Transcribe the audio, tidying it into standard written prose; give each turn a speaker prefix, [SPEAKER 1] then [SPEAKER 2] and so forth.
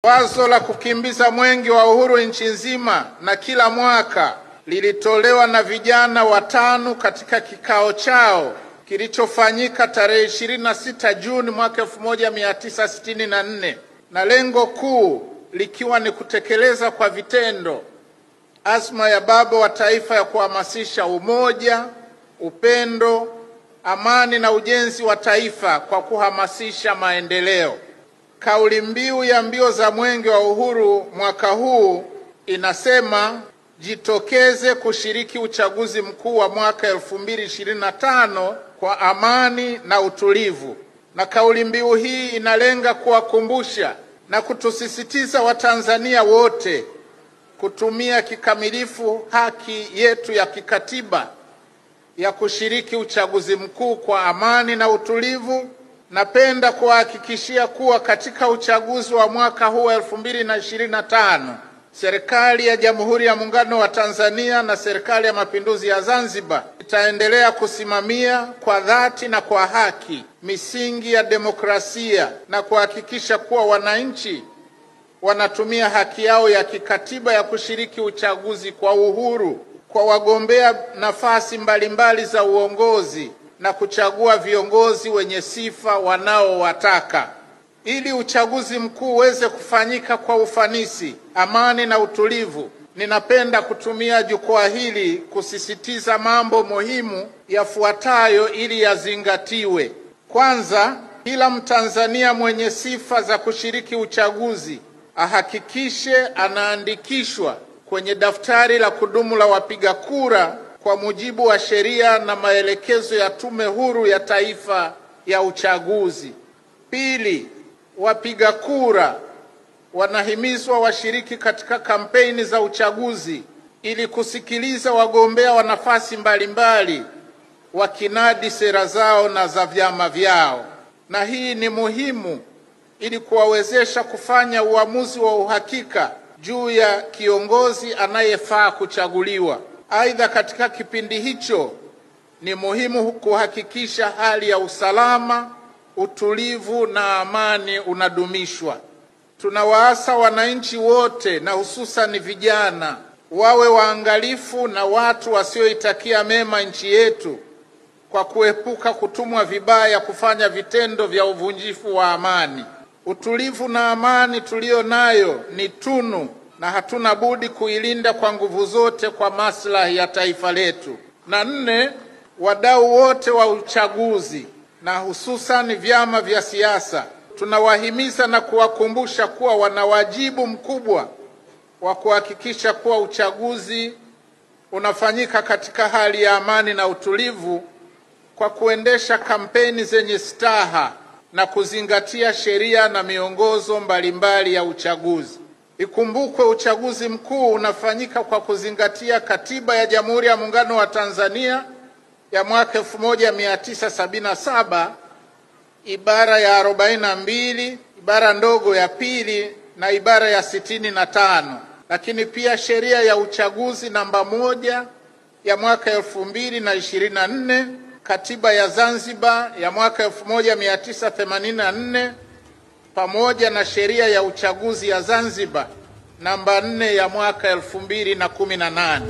[SPEAKER 1] Wazo la kukimbiza mwenge wa uhuru nchi nzima na kila mwaka lilitolewa na vijana watano katika kikao chao kilichofanyika tarehe 26 Juni mwaka 1964, na lengo kuu likiwa ni kutekeleza kwa vitendo azma ya Baba wa Taifa ya kuhamasisha umoja, upendo, amani na ujenzi wa taifa kwa kuhamasisha maendeleo. Kauli mbiu ya mbio za mwenge wa uhuru mwaka huu inasema jitokeze kushiriki uchaguzi mkuu wa mwaka 2025 kwa amani na utulivu. Na kauli mbiu hii inalenga kuwakumbusha na kutusisitiza Watanzania wote kutumia kikamilifu haki yetu ya kikatiba ya kushiriki uchaguzi mkuu kwa amani na utulivu. Napenda kuhakikishia kuwa katika uchaguzi wa mwaka huu 2025, serikali ya Jamhuri ya Muungano wa Tanzania na serikali ya Mapinduzi ya Zanzibar itaendelea kusimamia kwa dhati na kwa haki misingi ya demokrasia na kuhakikisha kuwa wananchi wanatumia haki yao ya kikatiba ya kushiriki uchaguzi kwa uhuru, kwa wagombea nafasi mbalimbali za uongozi na kuchagua viongozi wenye sifa wanaowataka. Ili uchaguzi mkuu uweze kufanyika kwa ufanisi, amani na utulivu, ninapenda kutumia jukwaa hili kusisitiza mambo muhimu yafuatayo ili yazingatiwe. Kwanza, kila Mtanzania mwenye sifa za kushiriki uchaguzi ahakikishe anaandikishwa kwenye daftari la kudumu la wapiga kura kwa mujibu wa sheria na maelekezo ya Tume Huru ya Taifa ya Uchaguzi. Pili, wapiga kura wanahimizwa washiriki katika kampeni za uchaguzi ili kusikiliza wagombea wa nafasi mbalimbali wakinadi sera zao na za vyama vyao, na hii ni muhimu ili kuwawezesha kufanya uamuzi wa uhakika juu ya kiongozi anayefaa kuchaguliwa. Aidha, katika kipindi hicho ni muhimu kuhakikisha hali ya usalama, utulivu na amani unadumishwa. Tunawaasa wananchi wote na hususan vijana wawe waangalifu na watu wasioitakia mema nchi yetu kwa kuepuka kutumwa vibaya kufanya vitendo vya uvunjifu wa amani. Utulivu na amani tulio nayo ni tunu na hatuna budi kuilinda kwa nguvu zote kwa maslahi ya taifa letu. Na nne, wadau wote wa uchaguzi na hususan vyama vya siasa tunawahimiza na kuwakumbusha kuwa wana wajibu mkubwa wa kuhakikisha kuwa uchaguzi unafanyika katika hali ya amani na utulivu kwa kuendesha kampeni zenye staha na kuzingatia sheria na miongozo mbalimbali ya uchaguzi. Ikumbukwe uchaguzi mkuu unafanyika kwa kuzingatia Katiba ya Jamhuri ya Muungano wa Tanzania ya mwaka 1977 ibara ya 42, ibara ndogo ya pili na ibara ya 65, lakini pia sheria ya uchaguzi namba 1 ya mwaka 2024, Katiba ya Zanzibar ya mwaka 1984 pamoja na sheria ya uchaguzi ya Zanzibar namba 4 ya mwaka 2018.